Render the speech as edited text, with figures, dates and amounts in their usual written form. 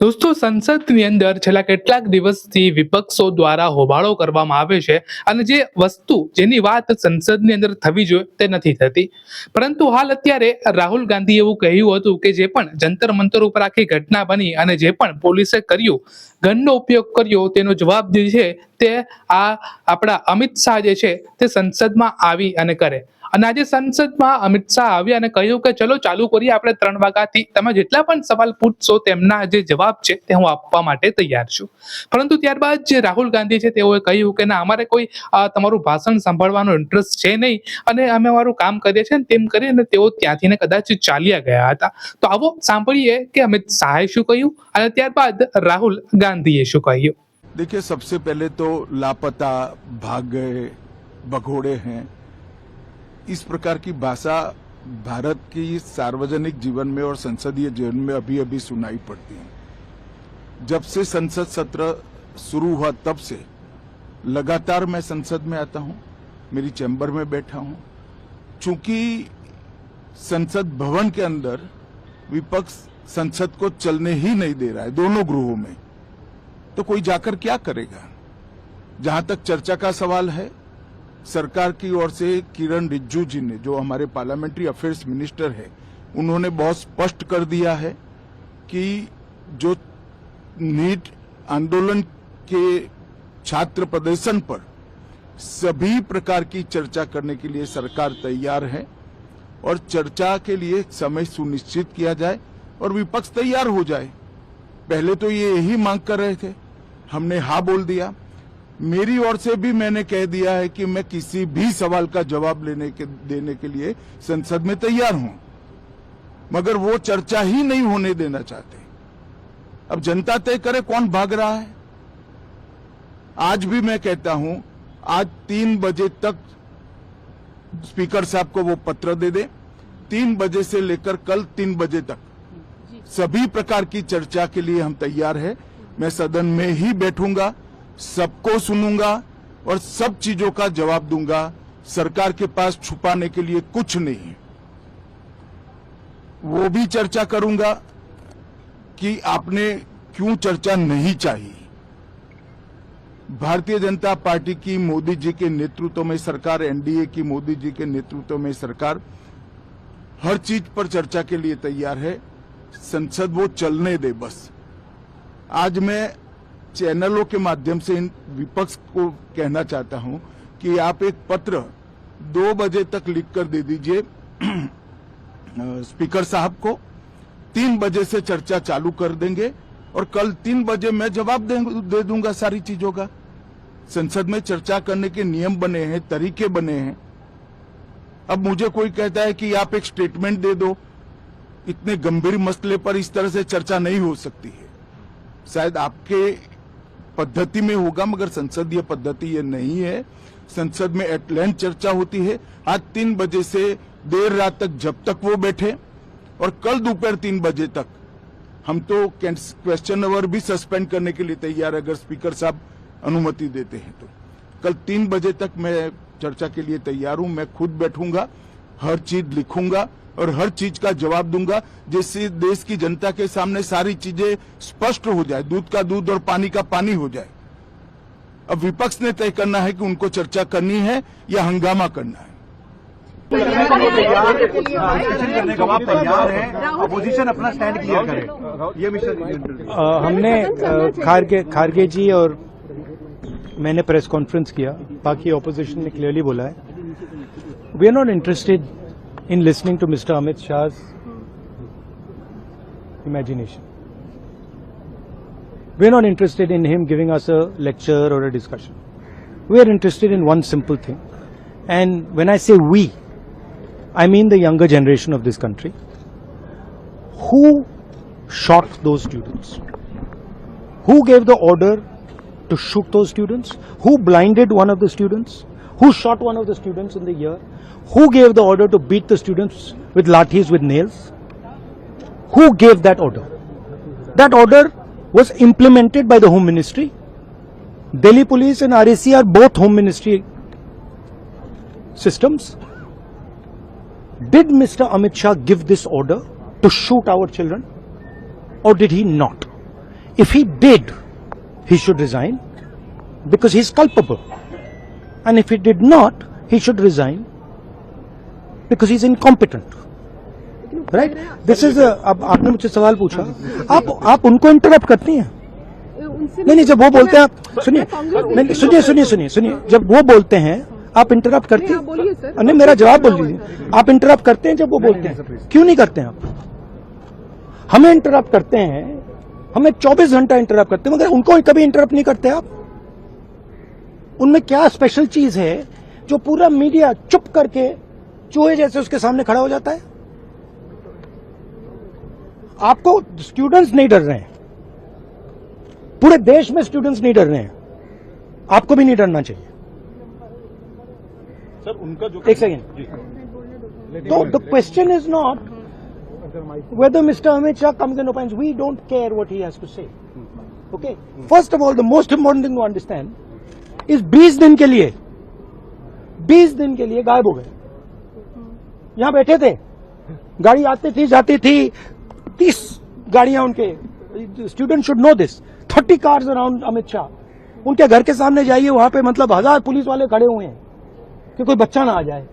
દોસ્તો સંસદની અંદર છેલ્લા કેટલાક દિવસથી વિપક્ષો દ્વારા હોબાળો કરવામાં આવે છે અને જે વસ્તુ જેની વાત સંસદની અંદર થવી જોઈએ તે નથી થતી. પરંતુ હાલ અત્યારે રાહુલ ગાંધીએ એવું કહ્યું હતું કે જે પણ જંતર મંતર ઉપર આખી ઘટના બની અને જે પણ પોલીસે કર્યું, ગનનો ઉપયોગ કર્યો, તેનો જવાબ જે છે તે આપણા અમિત શાહ જે છે તે સંસદમાં આવી અને કરે. અને આજે સંસદમાં અમિત શાહ આવ્યા અને કહ્યું કે ચલો ચાલુ કરીએ આપણે 3 વાગ્યાથી, તમે જેટલા પણ સવાલ પૂછશો તેમના જે જવાબ છે તે હું આપવા માટે તૈયાર છું. પરંતુ ત્યારબાદ જે રાહુલ ગાંધી છે તેઓએ કહ્યું કે ના, અમારે કોઈ તમારું ભાષણ સાંભળવાનો ઇન્ટરેસ્ટ છે નહીં અને અમે અમારું કામ કરીએ છીએ. તેમ કરીને તેઓ ત્યાંથી ને કદાચ ચાલ્યા ગયા હતા. તો આવો સાંભળીએ કે અમિત શાહે શું કહ્યું અને ત્યારબાદ રાહુલ ગાંધીએ શું કહ્યું. देखिए, सबसे पहले तो लापता, भाग गए, भगोड़े हैं, इस प्रकार की भाषा भारत की सार्वजनिक जीवन में और संसदीय जीवन में अभी अभी सुनाई पड़ती है। जब से संसद सत्र शुरू हुआ तब से लगातार मैं संसद में आता हूं, मेरी चैम्बर में बैठा हूं। चूंकि संसद भवन के अंदर विपक्ष संसद को चलने ही नहीं दे रहा है, दोनों गृहों में, तो कोई जाकर क्या करेगा। जहां तक चर्चा का सवाल है, सरकार की ओर से किरण रिजिजू जी ने, जो हमारे पार्लियामेंट्री अफेयर्स मिनिस्टर है, उन्होंने बहुत स्पष्ट कर दिया है कि जो नीट आंदोलन के छात्र प्रदर्शन पर सभी प्रकार की चर्चा करने के लिए सरकार तैयार है और चर्चा के लिए समय सुनिश्चित किया जाए और विपक्ष तैयार हो जाए। पहले तो ये यही मांग कर रहे थे, हमने हाँ बोल दिया। मेरी ओर से भी मैंने कह दिया है कि मैं किसी भी सवाल का जवाब देने के लिए संसद में तैयार हूं, मगर वो चर्चा ही नहीं होने देना चाहते। अब जनता तय करे कौन भाग रहा है। आज भी मैं कहता हूं, आज 3 बजे तक स्पीकर साहब को वो पत्र दे दे। 3 बजे से लेकर कल 3 बजे तक सभी प्रकार की चर्चा के लिए हम तैयार हैं। मैं सदन में ही बैठूंगा, सबको सुनूंगा और सब चीजों का जवाब दूंगा। सरकार के पास छुपाने के लिए कुछ नहीं है। वो भी चर्चा करूंगा कि आपने क्यों चर्चा नहीं चाहिए। भारतीय जनता पार्टी की मोदी जी के नेतृत्व में सरकार, एनडीए की मोदी जी के नेतृत्व में सरकार हर चीज पर चर्चा के लिए तैयार है। संसद वो चलने दे बस। आज मैं चैनलों के माध्यम से इन विपक्ष को कहना चाहता हूं कि आप एक पत्र 2 बजे तक लिखकर दे दीजिए स्पीकर साहब को। 3 बजे से चर्चा चालू कर देंगे और कल 3 बजे मैं जवाब दे दूंगा सारी चीजों का। संसद में चर्चा करने के नियम बने हैं, तरीके बने हैं। अब मुझे कोई कहता है कि आप एक स्टेटमेंट दे दो, इतने गंभीर मसले पर इस तरह से चर्चा नहीं हो सकती है। शायद आपके पद्धति में होगा, मगर संसदीय पद्धति ये नहीं है। संसद में एट लेंथ चर्चा होती है। आज 3 बजे से देर रात तक, जब तक वो बैठे, और कल दोपहर 3 बजे तक हम तो क्वेश्चन आवर भी सस्पेंड करने के लिए तैयार है, अगर स्पीकर साहब अनुमति देते हैं तो। कल 3 बजे तक मैं चर्चा के लिए तैयार हूं। मैं खुद बैठूंगा, हर चीज लिखूंगा और हर चीज का जवाब दूंगा, जिससे देश की जनता के सामने सारी चीजें स्पष्ट हो जाए, दूध का दूध और पानी का पानी हो जाए। अब विपक्ष ने तय करना है कि उनको चर्चा करनी है या हंगामा करना है। करने का आप तैयार हैं, अपोजिशन अपना स्टैंड क्लियर करे। ये मिशन हमने खारगे जी और मैंने प्रेस कॉन्फ्रेंस किया, बाकी ऑपोजिशन ने क्लियरली बोला है we are not interested in listening to Mr. Amit Shah's imagination. We are not interested in him giving us a lecture or a discussion. We are interested in one simple thing. And when I say we, I mean the younger generation of this country. Who shot those students? Who gave the order to shoot those students? Who blinded one of the students? Who shot one of the students in the ear? Who gave the order to beat the students with lathis, with nails? Who gave that order? That order was implemented by the Home Ministry. Delhi Police and RAC are both Home Ministry systems. Did Mr. Amit Shah give this order to shoot our children, or did he not? If he did, he should resign because he is culpable. And if he did not, he should resign because he is incompetent. Right? This is अब आपने मुझसे सवाल पूछा, आप उनको interrupt करती हैं? नहीं, जब वो बोलते हैं आप सुनिए, जब वो बोलते हैं आप इंटरप्ट करती हैं? नहीं, मेरा जवाब बोल दीजिए। आप इंटरप्ट करते हैं जब वो बोलते हैं? क्यों नहीं करते हैं आप? हमें इंटरप्ट करते हैं, हमें 24 घंटा इंटरप्ट करते हैं, मगर उनको कभी इंटरप्ट नहीं करते आप। उनमें क्या स्पेशल चीज है जो पूरा मीडिया चुप करके चूहे जैसे उसके सामने खड़ा हो जाता है? आपको स्टूडेंट्स नहीं डर रहे हैं, पूरे देश में स्टूडेंट्स नहीं डर रहे हैं, आपको भी नहीं डरना चाहिए। सर उनका जो एक सेकेंड, तो the question is not whether Mr. Amit Shah comes and opines. We don't care what he has to say. Okay? First of all, the most important thing to understand is 20 दिन के लिए गायब हो गए। यहां बैठे थे, गाड़ी आती थी जाती थी, 30 गाड़ियां उनके, student should know this, 30 cars around Amit Shah. उनके घर के सामने जाइए, वहां पे मतलब 1000 पुलिस वाले खड़े हुए हैं कि कोई बच्चा ना आ जाए।